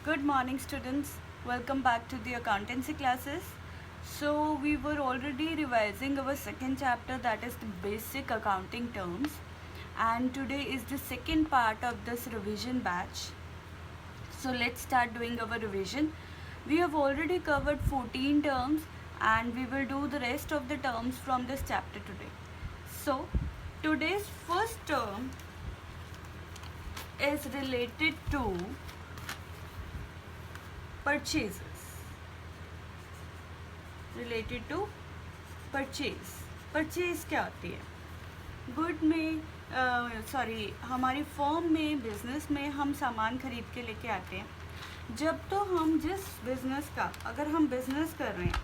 Good morning, students. Welcome back to the accountancy classes. So, we were already revising our second chapter, that is the basic accounting terms, and today is the second part of this revision batch. So, let's start doing our revision. We have already covered 14 terms, and we will do the rest of the terms from this chapter today. So, today's first term is related to purchases. Related to purchase. Purchase क्या होती है? Good में हमारी firm में, business में हम सामान खरीद के लेके आते हैं. जब तो हम जिस बिजनेस का, अगर हम बिजनेस कर रहे हैं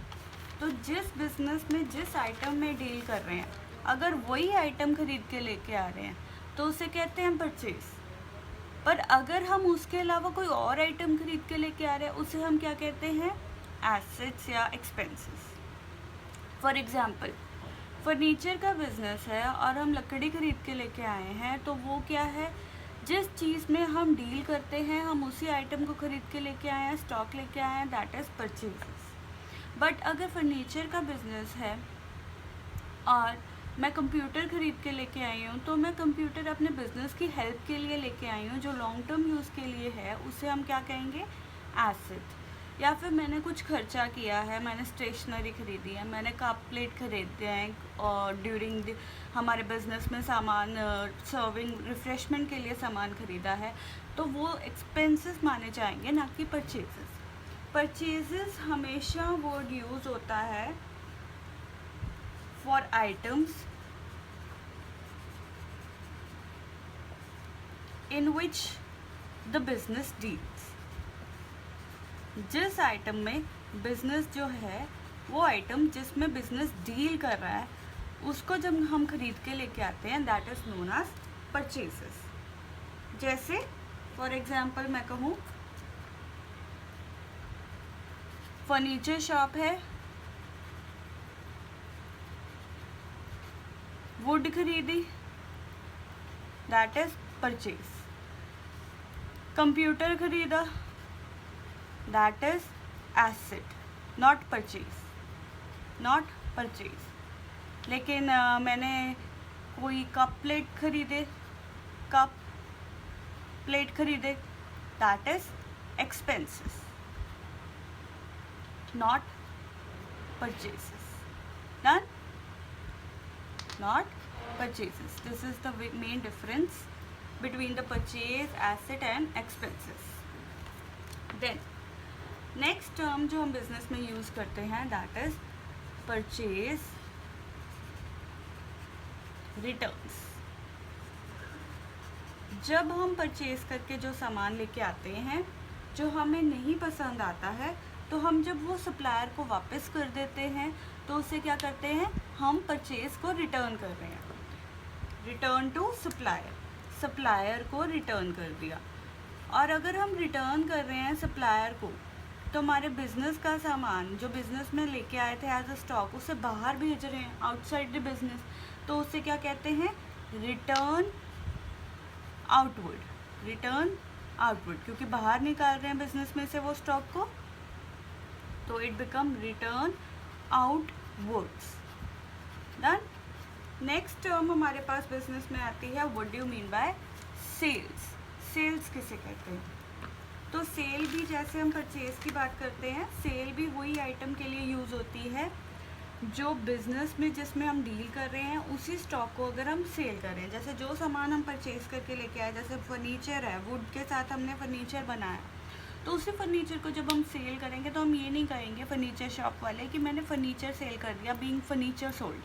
तो जिस बिजनेस में जिस आइटम में डील कर रहे हैं, अगर वही आइटम खरीद के लेके आ रहे हैं तो उसे कहते हैं परचेज. पर अगर हम उसके अलावा कोई और आइटम खरीद के लेके आ रहे हैं उसे हम क्या कहते हैं? एसेट्स या एक्सपेंसेस. फॉर एग्जांपल, फर्नीचर का बिजनेस है और हम लकड़ी खरीद के लेके आए हैं, तो वो क्या है? जिस चीज़ में हम डील करते हैं हम उसी आइटम को खरीद के लेके आए हैं, स्टॉक लेके आए हैं, दैट इज़ परचेजेस. बट अगर फर्नीचर का बिजनेस है और मैं कंप्यूटर ख़रीद के लेके आई हूँ, तो मैं कंप्यूटर अपने बिज़नेस की हेल्प के लिए लेके आई हूँ, जो लॉन्ग टर्म यूज़ के लिए है, उसे हम क्या कहेंगे? एसेट. या फिर मैंने कुछ खर्चा किया है, मैंने स्टेशनरी खरीदी है, मैंने कप प्लेट खरीदे हैं और ड्यूरिंग हमारे बिज़नेस में सामान सर्विंग रिफ़्रेशमेंट के लिए सामान ख़रीदा है, तो वो एक्सपेंसेस माने जाएंगे, ना कि परचेजेस. परचेजेस हमेशा वर्ड यूज़ होता है for items in which the business deals. जिस आइटम में बिजनेस जो है, वो आइटम जिसमें बिजनेस डील कर रहा है, उसको जब हम खरीद के लेके आते हैं, that is known as purchases. जैसे फॉर एग्जांपल मैं कहूँ, फर्नीचर शॉप है, वुड खरीदी, दैट इज परचेज. कंप्यूटर खरीदा, that is asset, not purchase. लेकिन मैंने कोई कप प्लेट खरीदे, that is expenses, not purchases. Done? Not purchases. This is the main difference between the purchase, asset and expenses. Then next term जो हम business में use करते हैं, that is purchase returns. जब हम परचेज करके जो सामान लेके आते हैं, जो हमें नहीं पसंद आता है, तो हम जब वो सप्लायर को वापस कर देते हैं, तो उसे क्या करते हैं? हम परचेज को रिटर्न कर रहे हैं. रिटर्न टू सप्लायर को रिटर्न कर दिया. और अगर हम रिटर्न कर रहे हैं सप्लायर को, तो हमारे बिजनेस का सामान जो बिजनेस में लेके आए थे एज अ स्टॉक, उसे बाहर भेज रहे हैं, आउटसाइड द बिजनेस, तो उसे क्या कहते हैं? Return outward. क्योंकि बाहर निकाल रहे हैं बिजनेस में से वो स्टॉक को, तो it become return outwards. Done? Next term हमारे पास बिजनेस में आती है, what do you mean by sales. Sales किसे कहते हैं? तो सेल भी, जैसे हम परचेज की बात करते हैं, सेल भी वही आइटम के लिए यूज़ होती है जो बिजनेस में जिसमें हम डील कर रहे हैं, उसी स्टॉक को अगर हम सेल करें. जैसे जो सामान हम परचेज करके लेके आए, जैसे फर्नीचर है, वुड के साथ हमने फर्नीचर बनाया, तो उसी फर्नीचर को जब हम सेल करेंगे तो हम ये नहीं कहेंगे फर्नीचर शॉप वाले कि मैंने फर्नीचर सेल कर दिया, बीइंग फर्नीचर सोल्ड.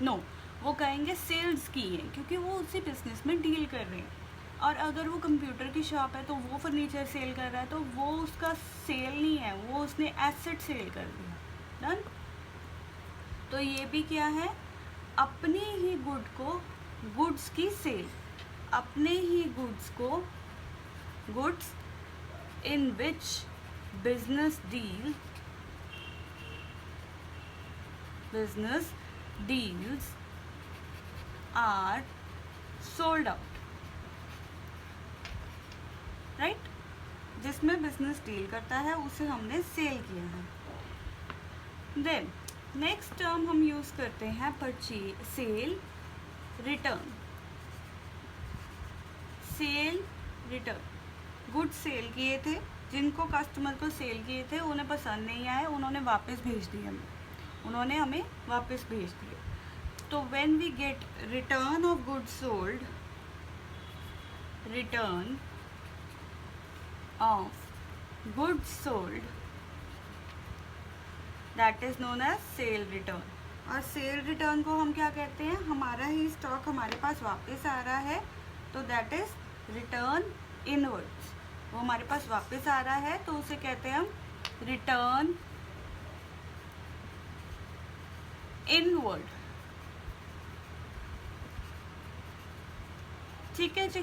नो, वो कहेंगे सेल्स की है, क्योंकि वो उसी बिजनेस में डील कर रहे हैं. और अगर वो कंप्यूटर की शॉप है तो वो फर्नीचर सेल कर रहा है, तो वो उसका सेल नहीं है, वो उसने एसेट सेल कर दिया. डन? तो ये भी क्या है? अपने ही गुड्स की सेल, अपने ही goods in which business deals are sold out, right? जिसमें बिजनेस डील करता है उसे हमने सेल किया है। देन नेक्स्ट टर्म हम यूज़ करते हैं purchase, sale, return. Sale, return. Goods sale किए थे, जिनको कस्टमर को सेल किए थे उन्हें पसंद नहीं आए, उन्होंने वापस भेज दिए हमें, उन्होंने हमें वापस भेज दिए। तो when we get return of goods sold, return of goods sold, that is known as sale return. और सेल रिटर्न को हम क्या कहते हैं, हमारा ही स्टॉक हमारे पास वापस आ रहा है तो दैट इज रिटर्न इनवर्ड्स। वो हमारे पास वापस आ रहा है तो उसे कहते हैं हम रिटर्न इनवर्ड। ठीक है जी।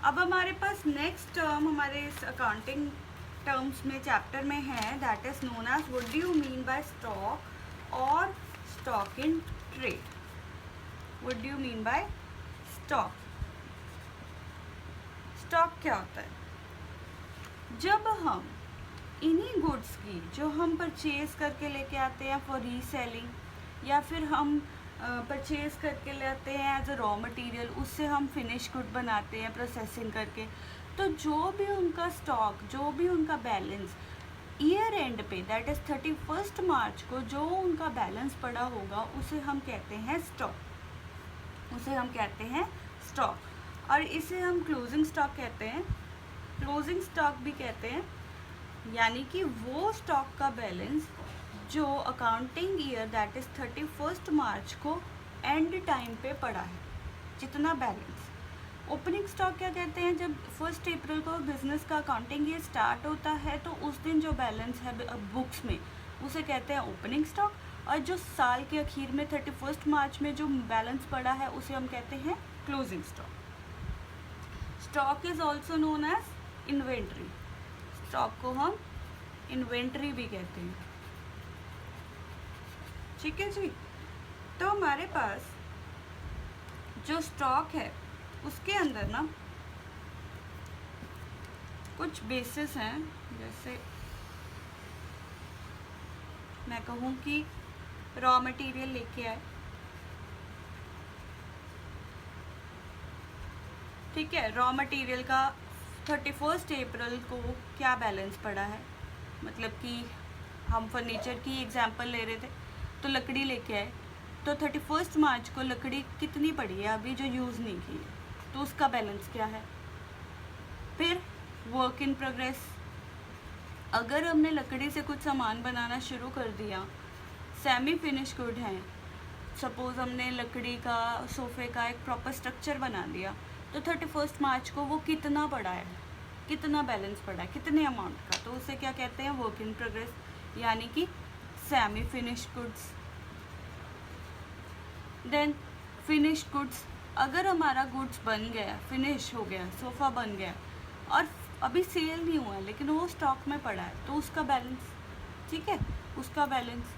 अब हमारे पास नेक्स्ट टर्म हमारे इस अकाउंटिंग टर्म्स में चैप्टर में है, that is known as what do you mean by stock और stock in trade. What do you mean by stock. Stock क्या होता है, जब हम इन्हीं गुड्स की जो हम परचेज करके लेके आते हैं फॉर रीसेलिंग, या फिर हम परचेज करके ले आते हैं एज अ रॉ मटेरियल, उससे हम फिनिश गुड बनाते हैं प्रोसेसिंग करके, तो जो भी उनका स्टॉक, जो भी उनका बैलेंस ईयर एंड पे दैट इज़ 31 मार्च को जो उनका बैलेंस पड़ा होगा उसे हम कहते हैं स्टॉक, उसे हम कहते हैं स्टॉक। और इसे हम क्लोजिंग स्टॉक कहते हैं, क्लोजिंग स्टॉक भी कहते हैं, यानी कि वो स्टॉक का बैलेंस जो अकाउंटिंग ईयर दैट इज़ 31 मार्च को एंड टाइम पे पड़ा है, जितना बैलेंस। ओपनिंग स्टॉक क्या कहते हैं, जब 1 अप्रैल को बिजनेस का अकाउंटिंग ईयर स्टार्ट होता है तो उस दिन जो बैलेंस है बुक्स में उसे कहते हैं ओपनिंग स्टॉक, और जो साल के आखिर में 31 मार्च में जो बैलेंस पड़ा है उसे हम कहते हैं closing stock. Stock is also known as inventory, stock को हम इन्वेंट्री भी कहते हैं। ठीक है जी। तो हमारे पास जो स्टॉक है उसके अंदर ना कुछ बेसिस हैं, जैसे मैं कहूँ कि रॉ मटेरियल लेके आए, ठीक है, रॉ मटेरियल का 31 अप्रैल को क्या बैलेंस पड़ा है, मतलब कि हम फर्नीचर की एग्जांपल ले रहे थे, तो लकड़ी लेके आए, तो 31 मार्च को लकड़ी कितनी पड़ी है अभी जो यूज़ नहीं की है, तो उसका बैलेंस क्या है। फिर वर्क इन प्रोग्रेस, अगर हमने लकड़ी से कुछ सामान बनाना शुरू कर दिया, सेमी फिनिश गुड हैं, सपोज़ हमने लकड़ी का सोफ़े का एक प्रॉपर स्ट्रक्चर बना दिया, तो 31 मार्च को वो कितना पड़ा है, कितना बैलेंस पड़ा है, कितने अमाउंट का, तो उसे क्या कहते हैं वर्क इन प्रोग्रेस, यानी कि semi finish goods. Then finish goods, अगर हमारा गुड्स बन गया, फिनिश हो गया, सोफ़ा बन गया और अभी सेल नहीं हुआ है लेकिन वो स्टॉक में पड़ा है, तो उसका बैलेंस, ठीक है, उसका balance.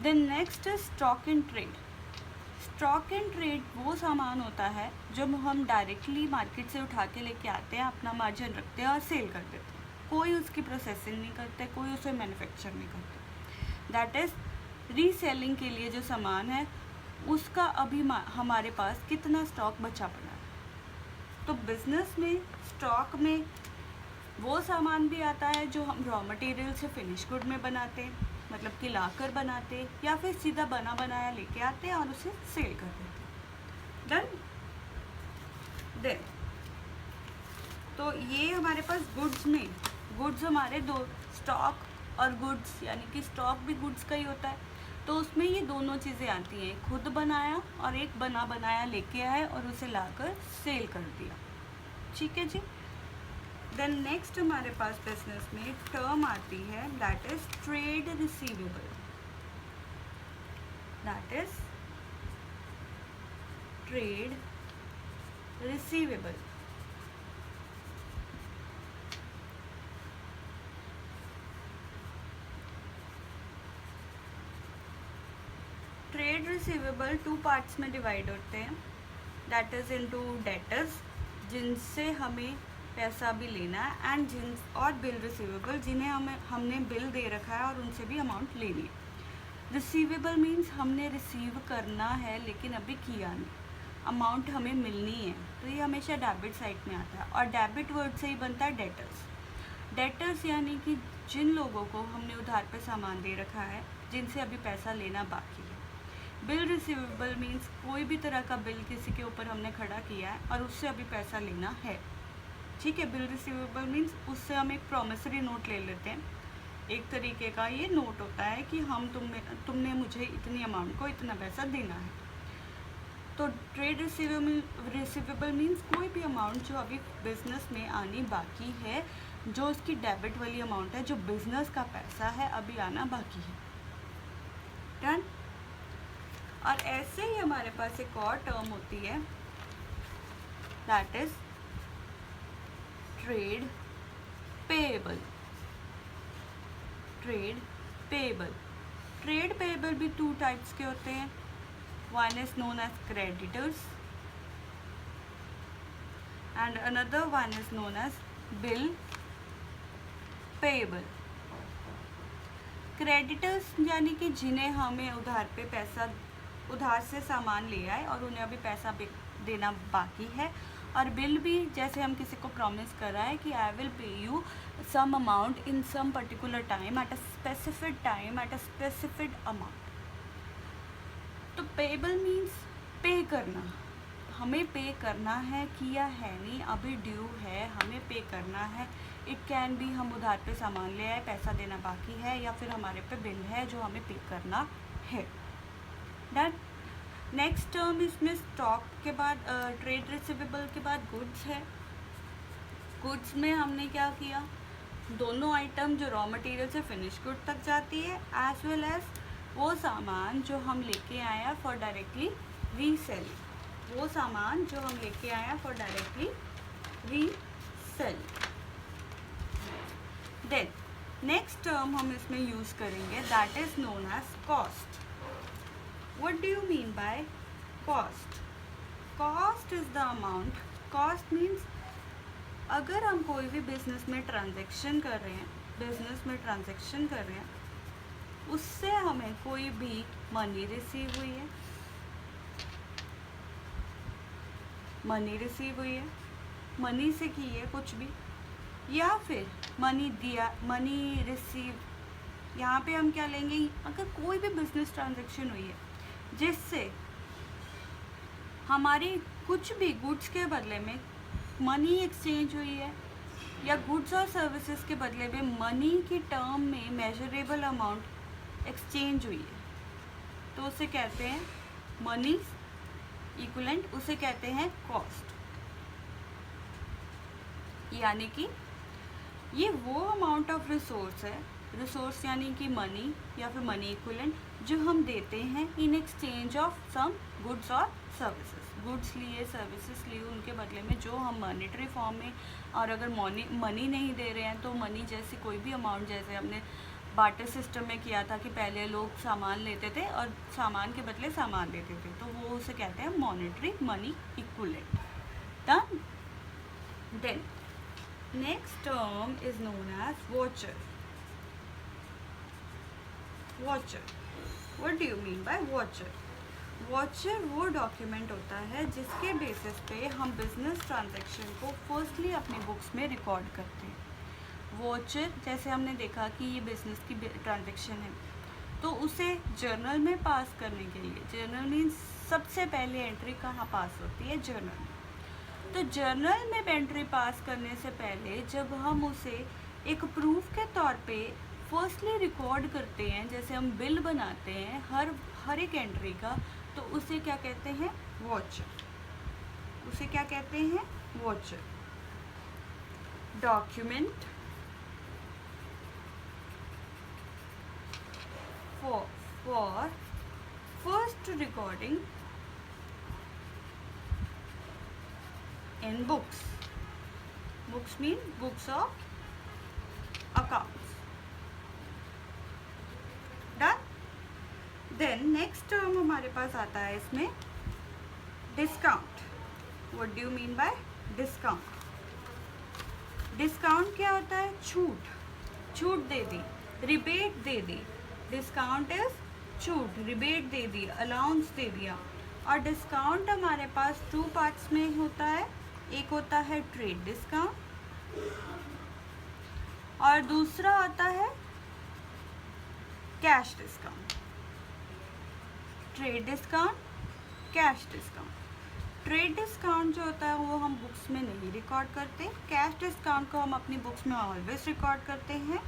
Then next is stock in trade. Stock in trade वो सामान होता है जो हम डायरेक्टली मार्केट से उठा के लेके आते हैं, अपना मार्जिन रखते हैं और सेल कर देते हैं, कोई उसकी प्रोसेसिंग नहीं करते, कोई उसे मैन्युफैक्चर नहीं करते। दैट इज़ रीसेलिंग के लिए जो सामान है उसका अभी हमारे पास कितना स्टॉक बचा पड़ा है। तो बिज़नेस में स्टॉक में वो सामान भी आता है जो हम रॉ मटेरियल से फिनिश गुड में बनाते हैं, मतलब कि लाकर बनाते, या फिर सीधा बना बनाया लेके आते हैं और उसे सेल कर देते हैं। देन तो ये हमारे पास गुड्स में, गुड्स हमारे दो, स्टॉक और गुड्स, यानी कि स्टॉक भी गुड्स का ही होता है, तो उसमें ये दोनों चीज़ें आती हैं, खुद बनाया और एक बना बनाया लेके आए और उसे लाकर सेल कर दिया। ठीक है जी। देन नेक्स्ट हमारे पास बिजनेस में टर्म आती है that is trade receivable, that is trade receivable. Trade receivable 2 parts में डिवाइड होते हैं, दैट इज़ इनटू डेटर्स, जिनसे हमें पैसा भी लेना है, एंड जिन और बिल रिसीवेबल जिन्हें हमने बिल दे रखा है और उनसे भी अमाउंट लेनी है। रिसीवेबल मीन्स हमने रिसीव करना है लेकिन अभी किया नहीं, अमाउंट हमें मिलनी है, तो ये हमेशा डेबिट साइड में आता है। और डेबिट वर्ड से ही बनता है डेटर्स। डेटर्स यानी कि जिन लोगों को हमने उधार पे सामान दे रखा है, जिनसे अभी पैसा लेना बाकी है। बिल रिसीवेबल मीन्स कोई भी तरह का बिल किसी के ऊपर हमने खड़ा किया है और उससे अभी पैसा लेना है, ठीक है। बिल रिसीवेबल मीन्स उससे हम एक प्रॉमिसरी नोट ले लेते हैं, एक तरीके का ये नोट होता है कि हम तुमने मुझे इतनी अमाउंट को इतना पैसा देना है। तो ट्रेड रिसीवेबल मीन्स कोई भी अमाउंट जो अभी बिजनेस में आनी बाकी है, जो उसकी डेबिट वाली अमाउंट है, जो बिजनेस का पैसा है अभी आना बाकी है। डन। और ऐसे ही हमारे पास एक और टर्म होती है, that is trade payable. Trade payable. Trade payable भी 2 टाइप्स के होते हैं। One is known as creditors and another one is known as bill payable. Creditors यानी कि जिन्हें हमें उधार पे पैसा, उधार से सामान ले आए और उन्हें अभी पैसा देना बाकी है। और बिल भी जैसे हम किसी को प्रॉमिस कर रहा है कि I will pay you some amount in some particular time at a specific time at a specific amount. तो पेएबल मीन्स पे करना, हमें पे करना है, किया है नहीं, अभी ड्यू है, हमें पे करना है। इट कैन बी हम उधार पे सामान ले आए, पैसा देना बाकी है, या फिर हमारे पे बिल है जो हमें पे करना है। डन। नेक्स्ट टर्म इसमें स्टॉक के बाद ट्रेड रिसीवेबल के बाद गुड्स है। गुड्स में हमने क्या किया, दोनों आइटम जो रॉ मटेरियल से फिनिश गुड तक जाती है, एज वेल एज वो सामान जो हम लेके आए हैं फॉर डायरेक्टली रीसेल, वो सामान जो हम लेके आए हैं for directly resale. Then next term हम इसमें यूज़ करेंगे, that is known as cost. What do you mean by cost? Cost is the amount, cost means अगर हम कोई भी बिजनेस में ट्रांजैक्शन कर रहे हैं, उससे हमें कोई भी मनी रिसीव हुई है, मनी से की है कुछ भी, या फिर मनी दिया, मनी रिसीव, यहाँ पे हम क्या लेंगे, अगर कोई भी बिजनेस ट्रांजैक्शन हुई है जिससे हमारी कुछ भी गुड्स के बदले में मनी एक्सचेंज हुई है, या गुड्स और सर्विसेज के बदले में मनी की टर्म में मेजरेबल अमाउंट एक्सचेंज हुई है, तो उसे कहते हैं मनी इक्विवेलेंट, उसे कहते हैं कॉस्ट। यानी कि ये वो अमाउंट ऑफ रिसोर्स है, रिसोर्स यानी कि मनी या फिर मनी इक्विवेलेंट, जो हम देते हैं in exchange of some goods और सर्विसेज। गुड्स लिए, सर्विसेज लिए, उनके बदले में जो हम मॉनेटरी फॉर्म में, और अगर मनी नहीं दे रहे हैं तो मनी जैसी कोई भी अमाउंट, जैसे हमने बार्टर सिस्टम में किया था कि पहले लोग सामान लेते थे और सामान के बदले सामान देते थे, तो वो उसे कहते हैं monetary money equivalent. Done. Then next term is known as voucher. Voucher, what do you mean by voucher? Voucher वो डॉक्यूमेंट होता है जिसके बेसिस पे हम बिजनेस ट्रांजैक्शन को फर्स्टली अपनी बुक्स में रिकॉर्ड करते हैं। वॉचर, जैसे हमने देखा कि ये बिजनेस की ट्रांजैक्शन है, तो उसे जर्नल में पास करने के लिए, जर्नल मीन्स सबसे पहले एंट्री कहाँ पास होती है, जर्नल में। तो जर्नल में एंट्री पास करने से पहले जब हम उसे एक प्रूफ के तौर पे फर्स्टली रिकॉर्ड करते हैं, जैसे हम बिल बनाते हैं हर एक एंट्री का, तो उसे क्या कहते हैं, वॉचर। उसे क्या कहते हैं, watcher. Document for first recording in books. Books mean books of accounts. Done. Then next term हमारे पास आता है इसमें discount. What do you mean by discount? Discount क्या होता है? छूट, छूट दे दी, रिबेट दे दी। डिस्काउंट इज छूट, रिबेट दे दी, अलाउंस दे दिया। और डिस्काउंट हमारे पास 2 पार्ट्स में होता है, एक होता है ट्रेड डिस्काउंट और दूसरा होता है cash discount. Trade discount, cash discount. Trade discount जो होता है वो हम बुक्स में नहीं रिकॉर्ड करते, कैश डिस्काउंट को हम अपनी बुक्स में ऑलवेज रिकॉर्ड करते हैं।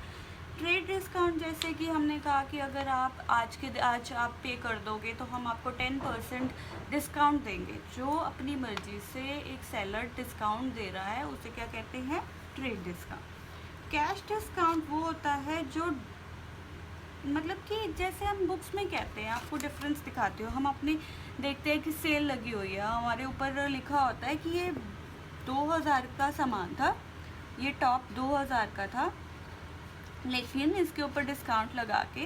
ट्रेड डिस्काउंट जैसे कि हमने कहा कि अगर आप आज आप पे कर दोगे तो हम आपको 10% डिस्काउंट देंगे। जो अपनी मर्जी से एक सेलर डिस्काउंट दे रहा है उसे क्या कहते हैं? Trade discount. कैश डिस्काउंट वो होता है जो मतलब कि जैसे हम बुक्स में कहते हैं, आपको डिफरेंस दिखाती हूँ, हम अपनी देखते हैं कि सेल लगी हुई है, हमारे ऊपर लिखा होता है कि ये 2000 का सामान था, ये टॉप 2000 का था, लेकिन इसके ऊपर डिस्काउंट लगा के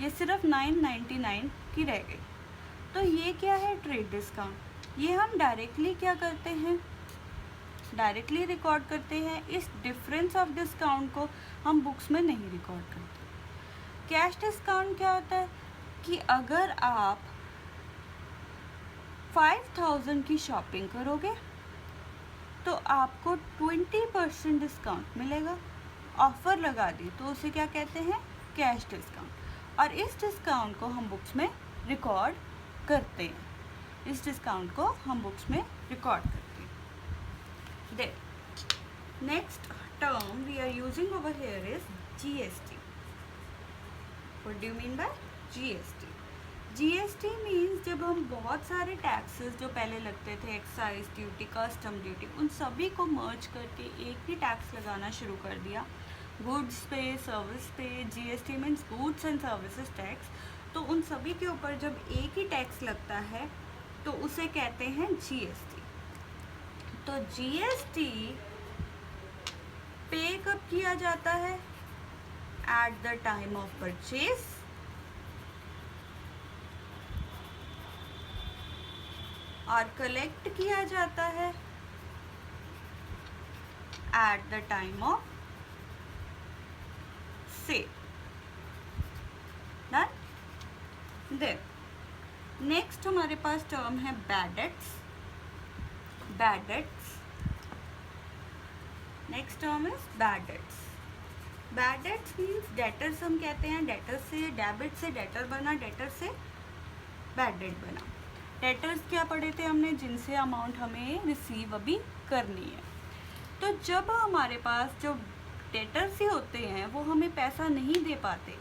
ये सिर्फ 999 की रह गई। तो ये क्या है? Trade discount. ये हम डायरेक्टली क्या करते हैं? डायरेक्टली रिकॉर्ड करते हैं। इस डिफरेंस ऑफ डिस्काउंट को हम बुक्स में नहीं रिकॉर्ड करते। कैश डिस्काउंट क्या होता है कि अगर आप 5000 की शॉपिंग करोगे तो आपको 20% डिस्काउंट मिलेगा। ऑफ़र लगा दी तो उसे क्या कहते हैं? Cash discount. और इस डिस्काउंट को हम बुक्स में रिकॉर्ड करते हैं। इस डिस्काउंट को हम बुक्स में रिकॉर्ड करते हैं। Then next term we are using over here is GST. What do you mean by GST? GST मीन्स जब हम बहुत सारे टैक्सेस जो पहले लगते थे, एक्साइज ड्यूटी, कस्टम ड्यूटी, उन सभी को मर्ज करके एक ही टैक्स लगाना शुरू कर दिया। गुड्स पे, सर्विस पे। GST means goods and services tax. तो उन सभी के ऊपर जब एक ही टैक्स लगता है तो उसे कहते हैं GST। तो GST पे कब किया जाता है? At the time of purchase और कलेक्ट किया जाता है at the time of sale. Done. Then next हमारे पास टर्म है bad debts. Bad debts, next term is bad debts. Bad debts means debtors हम कहते हैं, डेटर से डेबिट से डेटर बना, डेटर से बैड डेट बना। डेटर्स क्या पढ़े थे हमने? जिनसे अमाउंट हमें रिसीव अभी करनी है। तो जब हमारे पास जो डेटर्स ही होते हैं वो हमें पैसा नहीं दे पाते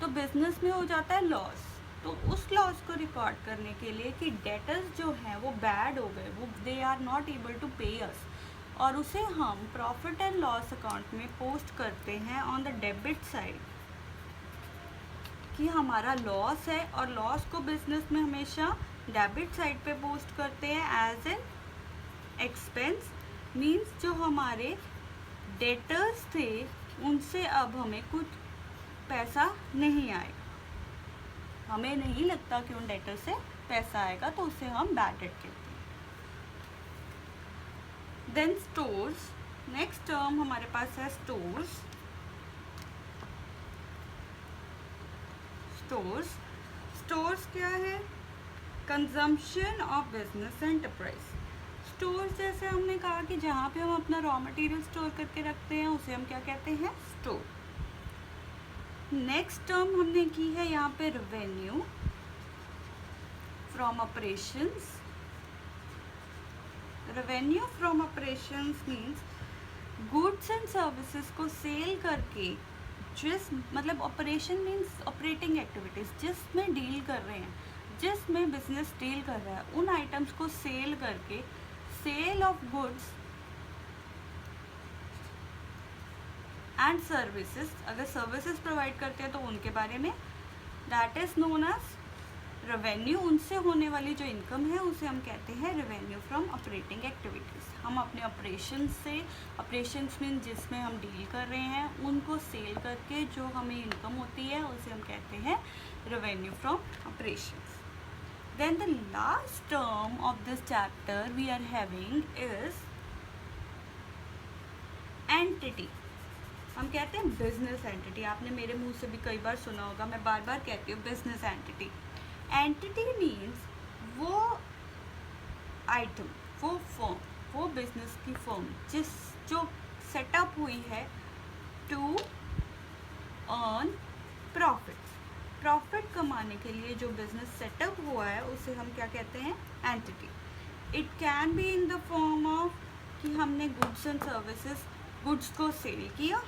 तो बिजनेस में हो जाता है लॉस। तो उस लॉस को रिकॉर्ड करने के लिए कि डेटर्स जो हैं वो बैड हो गए, वो they are not able to pay us, और उसे हम प्रॉफिट एंड लॉस अकाउंट में पोस्ट करते हैं ऑन द डेबिट साइड कि हमारा लॉस है, और लॉस को बिजनेस में हमेशा डेबिट साइड पे पोस्ट करते हैं एज एन एक्सपेंस। मीन्स जो हमारे डेटर्स थे उनसे अब हमें कुछ पैसा नहीं आएगा, हमें नहीं लगता कि उन डेटर से पैसा आएगा, तो उसे हम बैड डेट कहते हैं। देन स्टोर्स, नेक्स्ट टर्म हमारे पास है स्टोर्स। स्टोर्स, स्टोर्स क्या है? Consumption of business enterprise. Stores जैसे हमने कहा कि जहाँ पे हम अपना रॉ मटेरियल स्टोर करके रखते हैं उसे हम क्या कहते हैं? स्टोर। नेक्स्ट टर्म हमने की है यहाँ पे revenue from operations. Revenue from operations means goods and services को सेल करके, जिस मतलब ऑपरेशन मीन्स ऑपरेटिंग एक्टिविटीज़, जिसमें डील कर रहे हैं, जिसमें बिजनेस डील कर रहा है, उन आइटम्स को सेल करके, sale of goods and services. अगर सर्विसेज प्रोवाइड करते हैं तो उनके बारे में, that is known as revenue. उनसे होने वाली जो इनकम है उसे हम कहते हैं रेवेन्यू फ्रॉम ऑपरेटिंग एक्टिविटीज़। हम अपने ऑपरेशंस से, ऑपरेशंस मीन जिसमें हम डील कर रहे हैं, उनको सेल करके जो हमें इनकम होती है उसे हम कहते हैं revenue from operations. Then the last term of this chapter we are having is entity, हम कहते हैं बिजनेस एंटिटी। आपने मेरे मुंह से भी कई बार सुना होगा, मैं बार बार कहती हूँ बिजनेस एंटिटी। एंटिटी मीन्स वो आइटम, वो फर्म, वो बिजनेस की फर्म जो सेटअप हुई है टू अर्न प्रॉफिट। प्रॉफिट कमाने के लिए जो बिजनेस सेटअप हुआ है उसे हम क्या कहते हैं? Entity. It can be in the form of कि हमने गुड्स एंड सर्विसेज, गुड्स को सेल किया,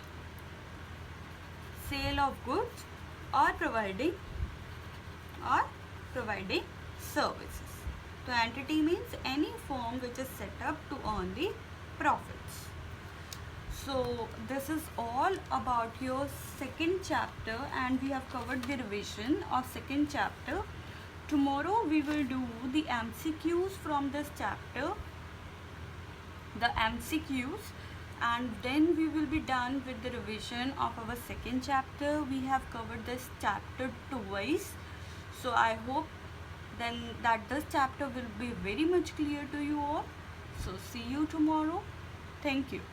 सेल ऑफ गुड्स, और प्रोवाइडिंग सर्विसेज। तो entity means any form which is set up to earn the profits. So this is all about your second chapter, and we have covered the revision of second chapter. Tomorrow we will do the MCQs from this chapter, the MCQs, and then we will be done with the revision of our second chapter. We have covered this chapter twice, so I hope then that this chapter will be very much clear to you all. So see you tomorrow. Thank you.